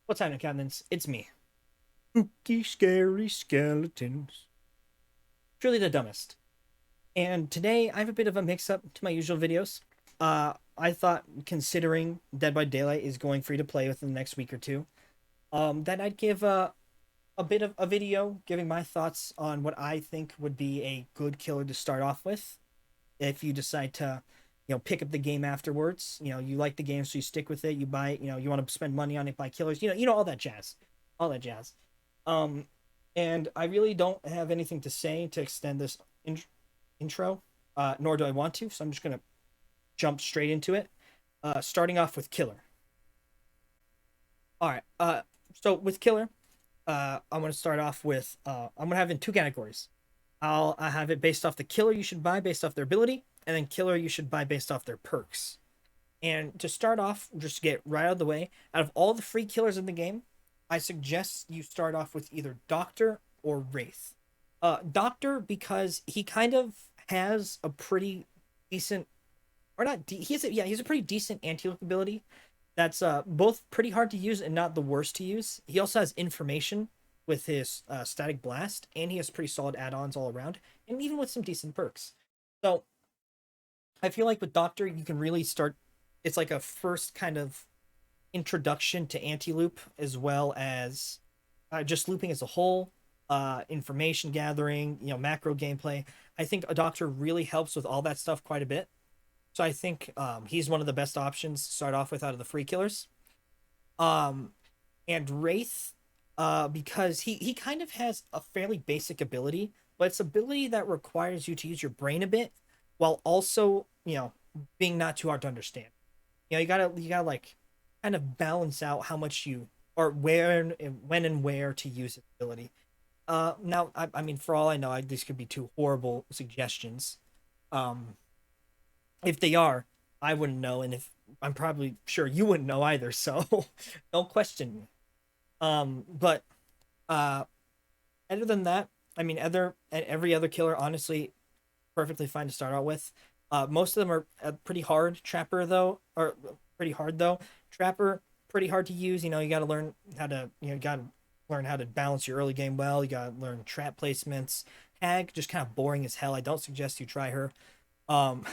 What's happening, Captains? It's me. Spooky, scary skeletons. Truly the dumbest. And today I have a bit of a mix up to my usual videos. I thought, considering Dead by Daylight is going free to play within the next week or two, that I'd give a bit of a video giving my thoughts on what I think would be a good killer to start off with. If you decide to, pick up the game afterwards, you like the game, so you stick with it, you buy it, you want to spend money on it, buy killers, all that jazz, all that jazz. Um, and I really don't have anything to say to extend this intro, nor do I want to. So I'm just gonna jump straight into it. Starting off with killer. All right. So with killer, I'm gonna start off with I'm gonna have in two categories. I have it based off the killer you should buy based off their ability, and then killer you should buy based off their perks. And to start off, just to get right out of the way, out of all the free killers in the game, I suggest you start off with either Doctor or Wraith. Doctor, because he kind of has a pretty decent, or not, he's a pretty decent anti-look ability. That's both pretty hard to use and not the worst to use. He also has information with his static blast, and he has pretty solid add-ons all around, and even with some decent perks. So I feel like with Doctor, you can really start. It's like a first kind of introduction to anti-loop, as well as just looping as a whole, information gathering, macro gameplay. I think a Doctor really helps with all that stuff quite a bit. So I think he's one of the best options to start off with out of the free killers. Um, and Wraith, because he kind of has a fairly basic ability, but it's ability that requires you to use your brain a bit, while also being not too hard to understand. You gotta like kind of balance out how much you or where and when and where to use his ability. Now I mean, for all I know, these could be two horrible suggestions. Um, if they are, I wouldn't know, and if I'm probably sure you wouldn't know either. So don't question me. But uh, other than that, I mean, every other killer, honestly, perfectly fine to start out with. Most of them are pretty hard. Trapper though, or pretty hard though. Trapper pretty hard to use. You got to learn how to balance your early game well. You got to learn trap placements. Hag just kind of boring as hell. I don't suggest you try her. Um,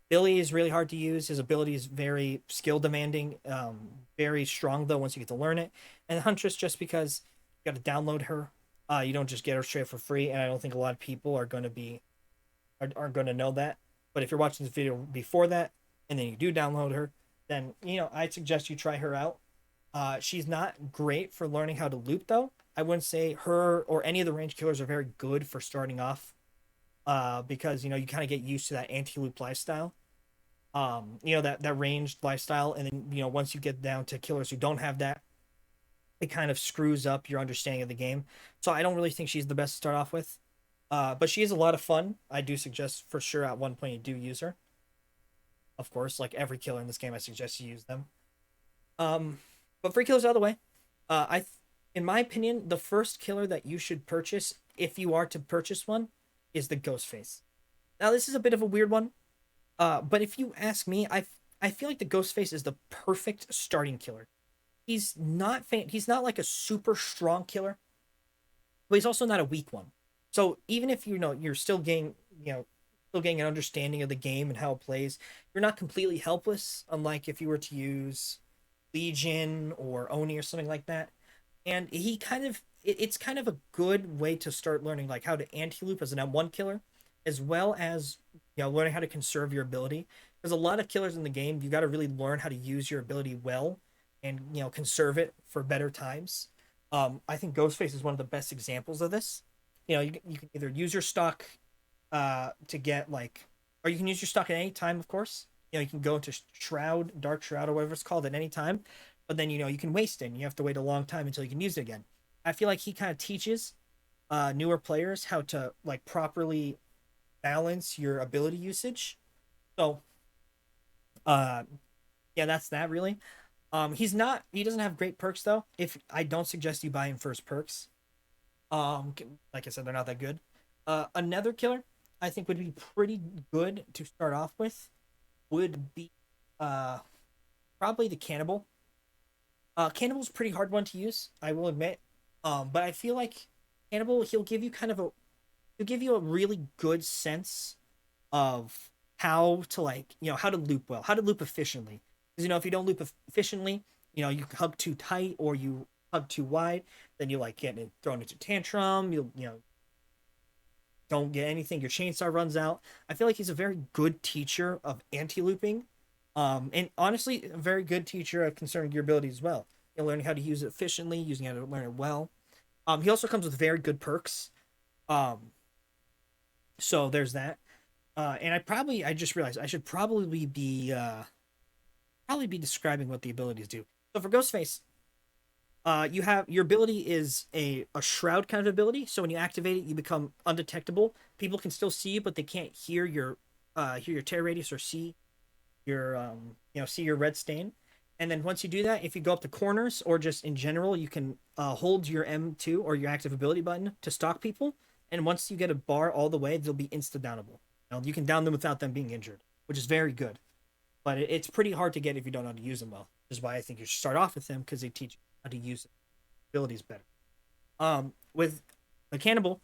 Billy is really hard to use. His ability is very skill demanding. Very strong though once you get to learn it. And Huntress, just because you got to download her. You don't just get her straight for free, and I don't think a lot of people are going to know that. But if you're watching this video before that, and then you do download her, then I'd suggest you try her out. She's not great for learning how to loop though. I wouldn't say her or any of the range killers are very good for starting off. Because you kind of get used to that anti-loop lifestyle. That ranged lifestyle, and then once you get down to killers who don't have that, it kind of screws up your understanding of the game. So I don't really think she's the best to start off with. But she is a lot of fun. I do suggest for sure at one point you do use her. Of course, like every killer in this game, I suggest you use them. Um, but free killers out of the way. In my opinion, the first killer that you should purchase, if you are to purchase one, is the Ghostface. Now, this is a bit of a weird one, but if you ask me, I feel like the Ghostface is the perfect starting killer. He's not like a super strong killer, but he's also not a weak one. So even if you're still getting an understanding of the game and how it plays, you're not completely helpless. Unlike if you were to use Legion or Oni or something like that. And he kind of it's kind of a good way to start learning like how to anti-loop as an M1 killer, as well as learning how to conserve your ability. There's a lot of killers in the game. You got to really learn how to use your ability well and conserve it for better times. I think Ghostface is one of the best examples of this. You can either use your stock to get like, or you can use your stock at any time, of course. You can go into Shroud, Dark Shroud, or whatever it's called at any time, but then you can waste it and you have to wait a long time until you can use it again. I feel like he kind of teaches newer players how to like properly balance your ability usage. So uh yeah, that's that really. He doesn't have great perks though. If I don't suggest you buy him first perks. Like I said, they're not that good. Another killer I think would be pretty good to start off with would be uh probably the Cannibal. Cannibal's a pretty hard one to use, I will admit. But I feel like Cannibal, he'll give you a really good sense of how to like, how to loop well, how to loop efficiently. Because if you don't loop efficiently, you hug too tight or you hug too wide, then you like get thrown into tantrum. You don't get anything. Your chainsaw runs out. I feel like he's a very good teacher of anti-looping, and honestly, a very good teacher of concerning your abilities as well. Learning how to use it efficiently, using how to learn it well. He also comes with very good perks. Um, so there's that. And I just realized I should probably be describing what the abilities do. So for Ghostface, you have your ability is a shroud kind of ability. So when you activate it, you become undetectable. People can still see you, but they can't hear your tear radius or see your see your red stain. And then once you do that, if you go up to corners or just in general, you can hold your M2 or your active ability button to stalk people. And once you get a bar all the way, they'll be insta downable. You can down them without them being injured, which is very good. But it's pretty hard to get if you don't know how to use them well. Which is why I think you should start off with them because they teach you how to use abilities better. With a cannibal,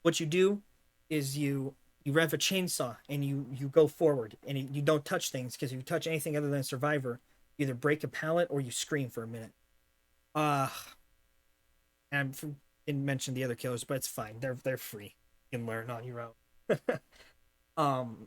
what you do is you rev a chainsaw and you go forward and you don't touch things because if you touch anything other than a survivor, you either break a pallet or you scream for a minute. Uh, and I didn't mention the other killers, but it's fine. They're free. You can learn on your own. um,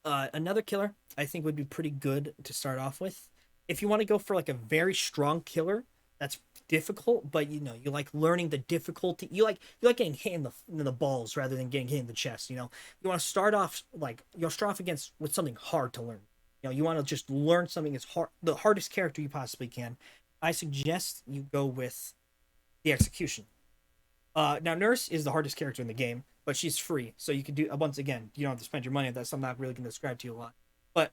Another killer I think would be pretty good to start off with. If you want to go for like a very strong killer that's difficult, but you like learning the difficulty. You like getting hit in the balls rather than getting hit in the chest. You want to start off like you'll start off against with something hard to learn. You want to just learn something as hard, the hardest character you possibly can. I suggest you go with the execution. Now Nurse is the hardest character in the game, but she's free, so you can do once again. You don't have to spend your money on that. So I'm not really going to describe to you a lot. But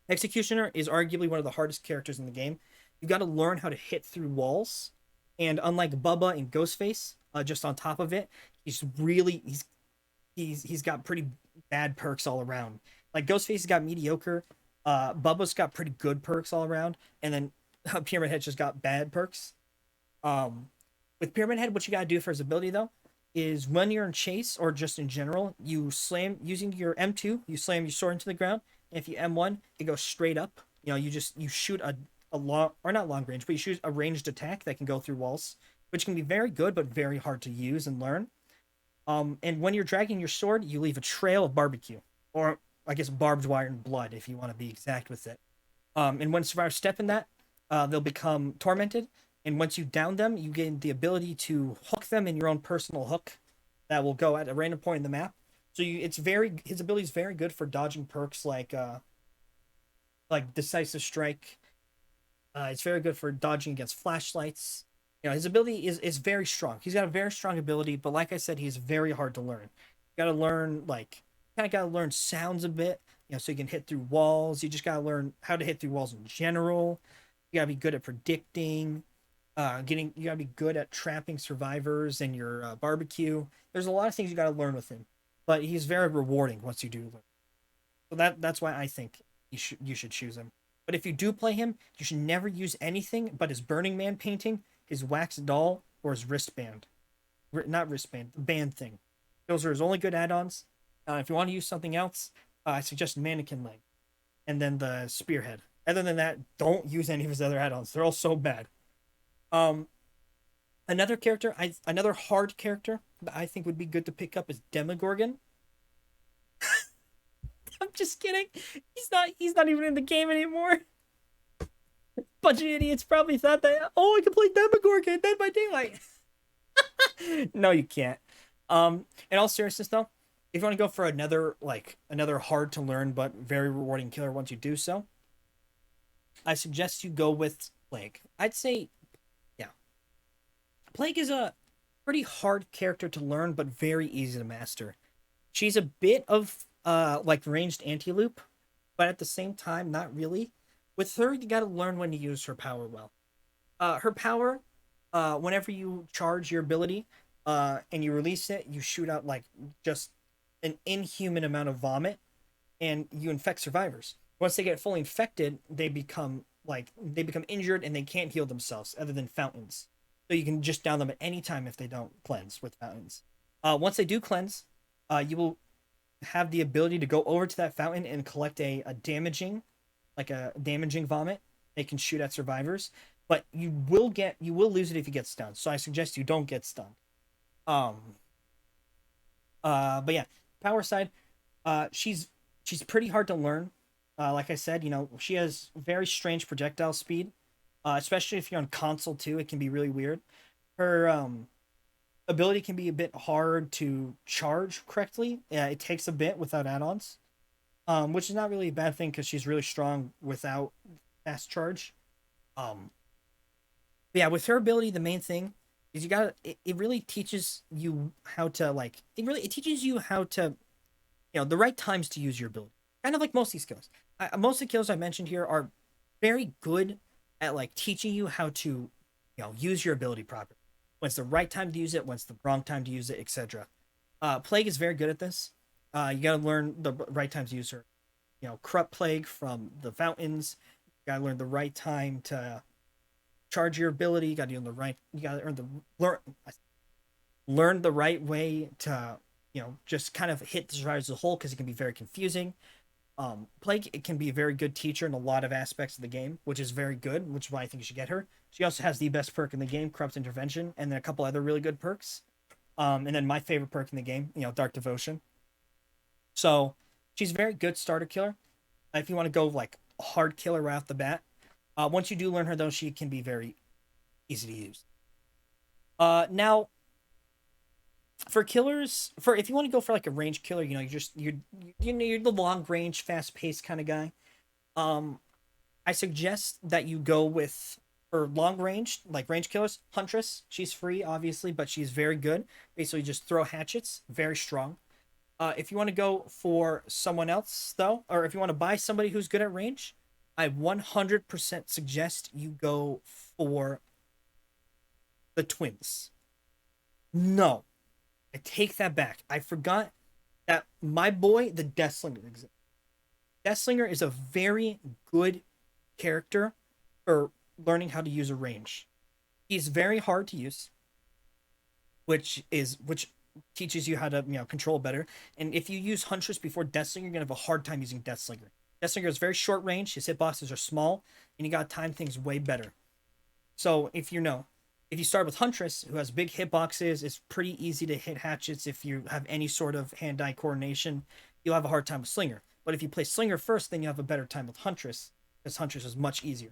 Executioner is arguably one of the hardest characters in the game. You got to learn how to hit through walls, and unlike Bubba and Ghostface, just on top of it, he's got pretty bad perks all around. Like Ghostface has got mediocre, Bubba's got pretty good perks all around, and then Pyramid Head just got bad perks. Um, with Pyramid Head, what you gotta do for his ability though is when you're in chase or just in general, you slam using your M2, you slam your sword into the ground. And if you M1, it goes straight up. You shoot a long or not long range, but you shoot a ranged attack that can go through walls, which can be very good but very hard to use and learn. And when you're dragging your sword, you leave a trail of barbecue, or I guess barbed wire and blood, if you want to be exact with it. And when survivors step in that, they'll become tormented. And once you down them, you gain the ability to hook them in your own personal hook that will go at a random point in the map. So his ability is very good for dodging perks like decisive strike. It's very good for dodging against flashlights. His ability is very strong. He's got a very strong ability, but like I said, he's very hard to learn. You got to learn kind of got to learn sounds a bit, so you can hit through walls. You just got to learn how to hit through walls in general. You got to be good at predicting. You got to be good at trapping survivors and your barbecue. There's a lot of things you got to learn with him, but he's very rewarding once you do learn. So that's why I think you should choose him. But if you do play him, you should never use anything but his Burning Man painting, his wax doll, or his wristband. Not wristband, the band thing. Those are his only good add-ons. If you want to use something else, I suggest mannequin leg, and then the spearhead. Other than that, don't use any of his other add-ons. They're all so bad. Um, another hard character that I think would be good to pick up is Demogorgon. I'm just kidding. He's not even in the game anymore. Bunch of idiots probably thought that, oh, I can play Demogorgon Dead by Daylight. No, you can't. In all seriousness though, if you want to go for another hard to learn but very rewarding killer once you do so, I suggest you go with Plague. I'd say, yeah, Plague is a pretty hard character to learn but very easy to master. She's a bit of like ranged anti-loop, but at the same time, not really. With her, you got to learn when to use her power well. Her power, whenever you charge your ability, and you release it, you shoot out like just an inhuman amount of vomit, and you infect survivors. Once they get fully infected, they become like they become injured and they can't heal themselves other than fountains. So you can just down them at any time if they don't cleanse with fountains. Once they do cleanse, you will have the ability to go over to that fountain and collect a damaging, like a damaging vomit. They can shoot at survivors, but you will lose it if you get stunned. So I suggest you don't get stunned. Um, but yeah, power side, she's pretty hard to learn. Like I said, she has very strange projectile speed, especially if you're on console too. It can be really weird. Her ability can be a bit hard to charge correctly. Yeah, it takes a bit without add-ons, which is not really a bad thing because she's really strong without fast charge. Um, but yeah, with her ability, the main thing is it really teaches you how to it teaches you how to the right times to use your ability. Kind of like most of these skills. Most of the skills I mentioned here are very good at like teaching you how to use your ability properly. When's the right time to use it? When's the wrong time to use it, etc. Plague is very good at this. You got to learn the right time to use her. Corrupt Plague from the fountains. You got to learn the right time to charge your ability. You got to learn the right. You got to learn the right way to just kind of hit the survivors as a whole because it can be very confusing. Plague, it can be a very good teacher in a lot of aspects of the game, which is very good, which is why I think you should get her. She also has the best perk in the game, Corrupt Intervention, and then a couple other really good perks. And then my favorite perk in the game, Dark Devotion. So she's a very good starter killer. If you want to go like a hard killer right off the bat, once you do learn her though, she can be very easy to use. Now for killers, for if you want to go for like a range killer, you're the long range, fast paced kind of guy. Um, I suggest that you go with for long range, like range killers, Huntress. She's free, obviously, but she's very good. Basically, just throw hatchets, very strong. If you want to go for someone else, though, or if you want to buy somebody who's good at range, I 100% suggest you go for the twins. No, I take that back. I forgot that my boy, the Deathslinger, exists. Deathslinger is a very good character for learning how to use a range. He's very hard to use, which teaches you how to control better. And if you use Huntress before Deathslinger, you're gonna have a hard time using Deathslinger. Deathslinger is very short range. His hitboxes are small, and you gotta time things way better. So if you start with Huntress, who has big hitboxes, it's pretty easy to hit hatchets. If you have any sort of hand-eye coordination, you'll have a hard time with Slinger. But if you play Slinger first, then you have a better time with Huntress, because Huntress is much easier.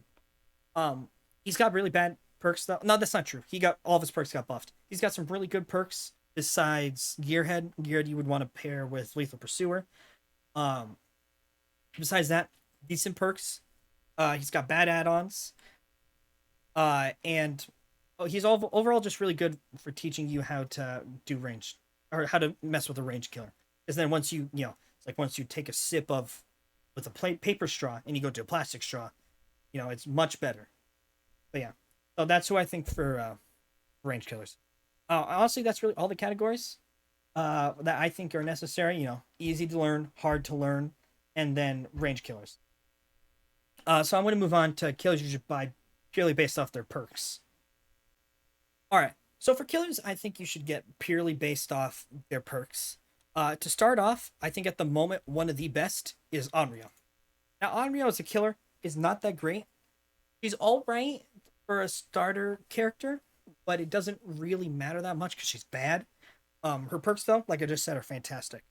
He's got really bad perks though. No, that's not true. He got all of his perks got buffed. He's got some really good perks besides Gearhead. Gearhead you would want to pair with Lethal Pursuer. Um, Besides that, decent perks. He's got bad add-ons. And he's overall just really good for teaching you how to do range or how to mess with a range killer. Because then once it's like once you take a sip of with a paper straw and you go to a plastic straw, it's much better. But yeah, so that's who I think for range killers. Honestly, that's really all the categories that I think are necessary. Easy to learn, hard to learn, and then range killers. So I'm going to move on to killers you should buy purely based off their perks. All right. So for killers, I think you should get purely based off their perks. To start off, I think at the moment one of the best is Onryo. Now Onryo as a killer is not that great. She's all right for a starter character, but it doesn't really matter that much because she's bad. Her perks though, like I just said, are fantastic.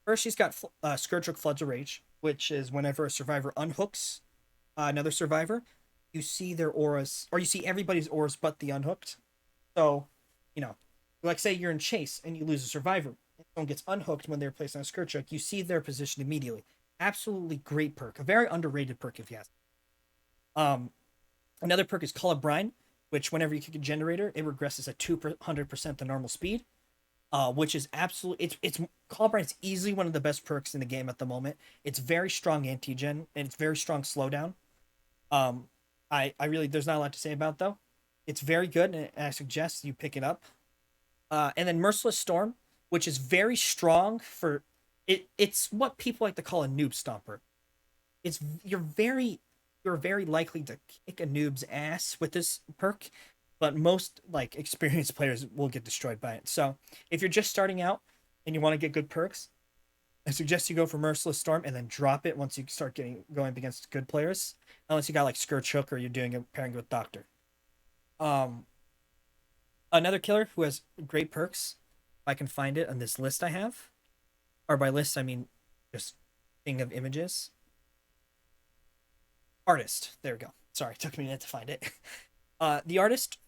First, she's got Scourgehook Floods of Rage, which is whenever a survivor unhooks another survivor, you see their auras, or you see everybody's auras but the unhooked. So, like say you're in chase and you lose a survivor, and someone gets unhooked when they're placed on a Scourgehook, you see their position immediately. Absolutely great perk, a very underrated perk if you ask. Another perk is Call of Brine, which whenever you kick a generator, it regresses at 200% the normal speed. Which is absolutely it's Call of Brine is easily one of the best perks in the game at the moment. It's very strong anti-gen and it's very strong slowdown. I really there's not a lot to say about it, though. It's very good and I suggest you pick it up. And then Merciless Storm, which is very strong for it's what people like to call a noob stomper. It's you're you're very likely to kick a noob's ass with this perk, but most like experienced players will get destroyed by it. So if you're just starting out and you want to get good perks, I suggest you go for Merciless Storm and then drop it once you start going up against good players. Unless you got like Scourge Hook or you're doing a pairing with Doctor. Um, Another killer who has great perks, if I can find it on this list I have, or by list I mean just thing of images. Artist. There we go. Sorry, it took me a minute to find it. The artist,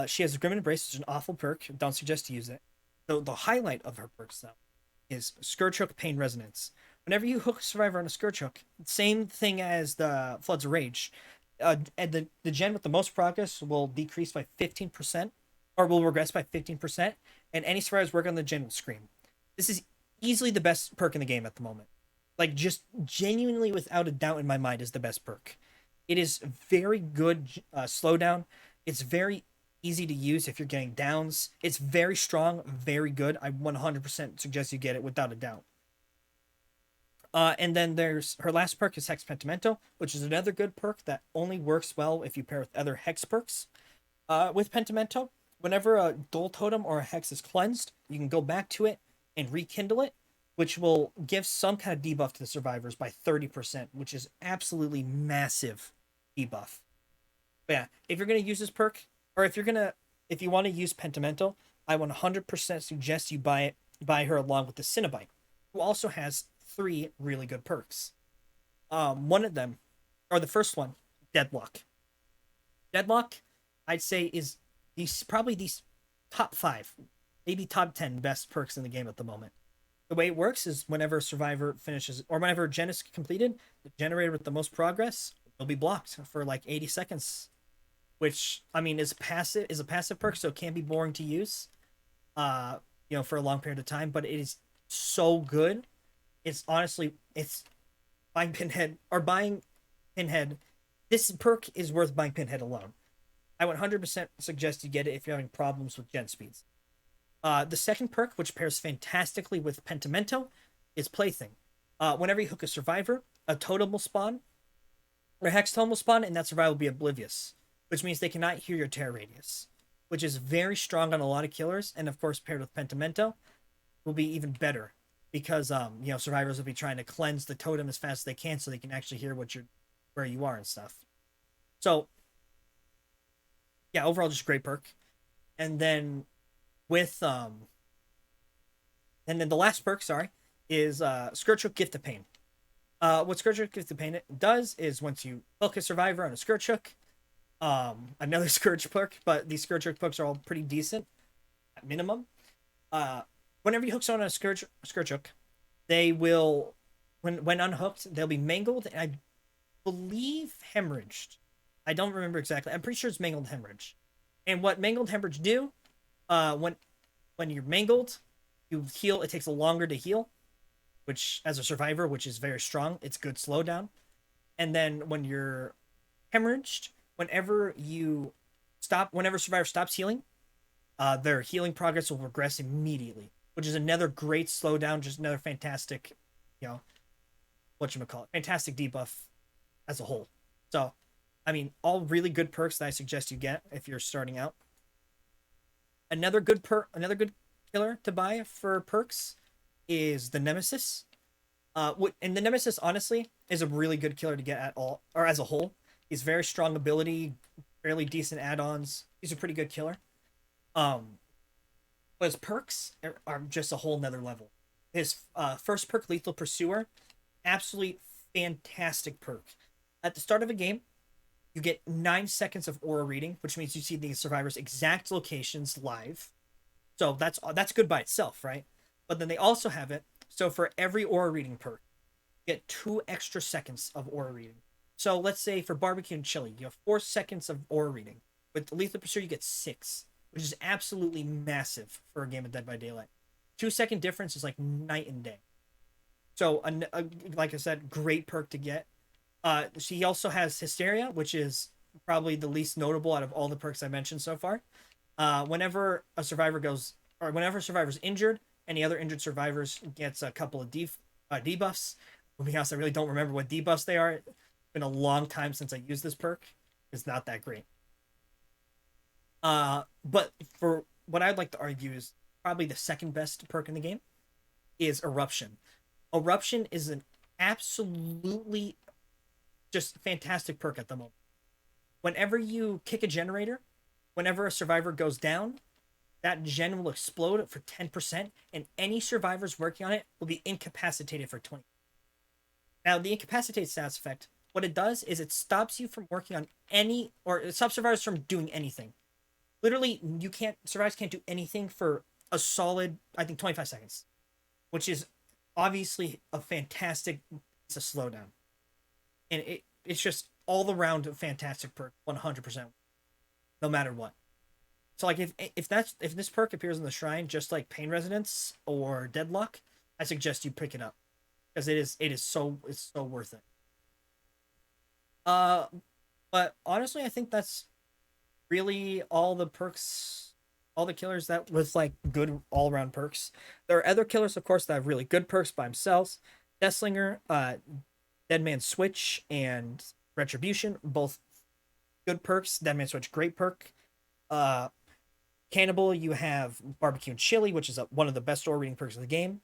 she has a Grim Embrace, which is an awful perk. Don't suggest to use it. So the highlight of her perks though is Scourge Hook Pain Resonance. Whenever you hook a survivor on a Scourge Hook, same thing as the Floods of Rage. And the gen with the most progress will decrease by 15%, or will regress by 15%, and any survivors working on the gen will scream. This is easily the best perk in the game at the moment. Like, just genuinely, without a doubt in my mind, is the best perk. It is very good slowdown. It's very easy to use if you're getting downs. It's very strong, very good. I 100% suggest you get it without a doubt. And then there's her last perk is Hex Pentimento, which is another good perk that only works well if you pair with other Hex perks. With Pentimento, whenever a Dual Totem or a Hex is cleansed, you can go back to it and rekindle it, which will give some kind of debuff to the survivors by 30%, which is absolutely massive debuff. But yeah, if you're going to use this perk, or if you want to use Pentimento, I 100% suggest you buy her along with the Cinnabite, who also has 3 really good perks. One of them, or the first one, Deadlock. Deadlock, I'd say, is probably these top 5, maybe top 10 best perks in the game at the moment. The way it works is whenever a survivor finishes, or whenever a gen is completed, the generator with the most progress will be blocked for like 80 seconds, which I mean is a passive perk, so it can be boring to use, for a long period of time. But it is so good. It's honestly, it's buying Pinhead. This perk is worth buying Pinhead alone. I 100% suggest you get it if you're having problems with gen speeds. The second perk, which pairs fantastically with Pentimento, is Plaything. Whenever you hook a survivor, a totem will spawn, or a hex totem will spawn, and that survivor will be oblivious, which means they cannot hear your terror radius, which is very strong on a lot of killers, and of course paired with Pentimento will be even better, because survivors will be trying to cleanse the totem as fast as they can so they can actually hear where you are and stuff. So yeah, overall just great perk. And then with and then the last perk, is Scourge Hook Gift of Pain. What Scourge Hook Gift of Pain does is once you hook a survivor on a Scourge Hook, another Scourge perk, but these Scourge Hook perks are all pretty decent at minimum. Whenever you hook someone on a Scourge Hook, they will, when unhooked, they'll be mangled and I believe hemorrhaged. I don't remember exactly. I'm pretty sure it's mangled hemorrhage. And what mangled hemorrhage do, when you're mangled, you heal. It takes longer to heal, which as a survivor, which is very strong, it's good slowdown. And then when you're hemorrhaged, whenever survivor stops healing, their healing progress will regress immediately, which is another great slowdown. Just another fantastic, fantastic debuff as a whole. So, I mean, all really good perks that I suggest you get if you're starting out. Another good killer to buy for perks is the Nemesis. And the Nemesis, honestly, is a really good killer to get at all, or as a whole. He's very strong ability, fairly decent add-ons. He's a pretty good killer. But his perks are just a whole nother level. His first perk, Lethal Pursuer, absolutely fantastic perk. At the start of a game, you get 9 seconds of aura reading, which means you see the survivor's exact locations live. So that's good by itself, right? But then they also have it, so for every aura reading perk, you get 2 extra seconds of aura reading. So let's say for barbecue and chili, you have 4 seconds of aura reading. With Lethal Pursuer, you get 6, which is absolutely massive for a game of Dead by Daylight. 2-second difference is like night and day. So, like I said, great perk to get. She also has Hysteria, which is probably the least notable out of all the perks I mentioned so far. Whenever a survivor's injured, any other injured survivors gets a couple of debuffs. To be honest, I really don't remember what debuffs they are. been a long time since I used this perk. It's not that great. But for what I'd like to argue is probably the second best perk in the game is Eruption. Eruption is an absolutely just fantastic perk at the moment. Whenever you kick a generator, whenever a survivor goes down, that gen will explode for 10%, and any survivors working on it will be incapacitated for 20. Now, the incapacitate status effect, what it does is it stops you from working on any, or it stops survivors from doing anything. Literally, survivors can't do anything for a solid, I think, 25 seconds, which is obviously a fantastic, it's a slowdown. And it's just all around a fantastic perk, 100%, no matter what. So like if this perk appears in the shrine, just like Pain Resonance or Deadlock, I suggest you pick it up because it's so worth it. But honestly, I think that's really all the perks, all the killers that with like good all around perks. There are other killers, of course, that have really good perks by themselves. Deathslinger, Dead Man Switch, and Retribution, both good perks. Dead Man Switch, great perk. Cannibal, you have Barbecue and Chili, which is one of the best store reading perks of the game.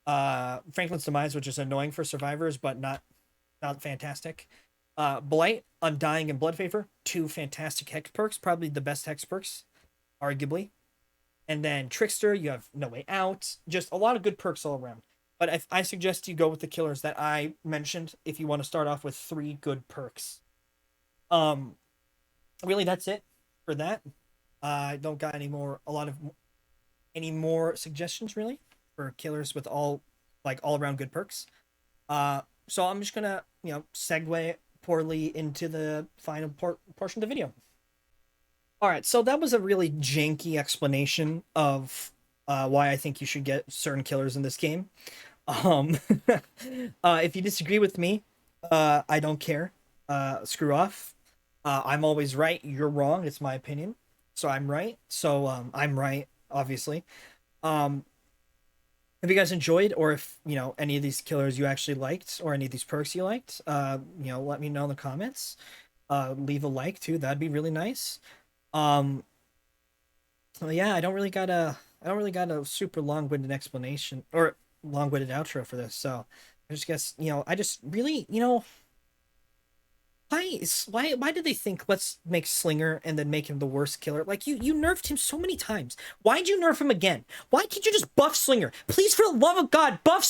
Franklin's Demise, which is annoying for survivors, but not fantastic. Blight, Undying, and Blood Favor, two fantastic hex perks, probably the best hex perks, arguably. And then Trickster, you have No Way Out, just a lot of good perks all around. But I suggest you go with the killers that I mentioned if you want to start off with 3 good perks. Really, that's it for that. I don't got any more suggestions really for killers with all around good perks. So I'm just gonna segue poorly into the final portion of the video. All right, so that was a really janky explanation of why I think you should get certain killers in this game. If you disagree with me, I don't care. Screw off. I'm always right. You're wrong. It's my opinion. So I'm right. So I'm right, obviously. If you guys enjoyed, or if any of these killers you actually liked, or any of these perks you liked, let me know in the comments. Leave a like too. That'd be really nice. Well, yeah, I don't really got a super long-winded explanation or long-winded outro for this. So I just guess I just really why did they think let's make Slinger and then make him the worst killer? Like you nerfed him so many times. Why'd you nerf him again? Why can't you just buff Slinger? Please, for the love of God, buff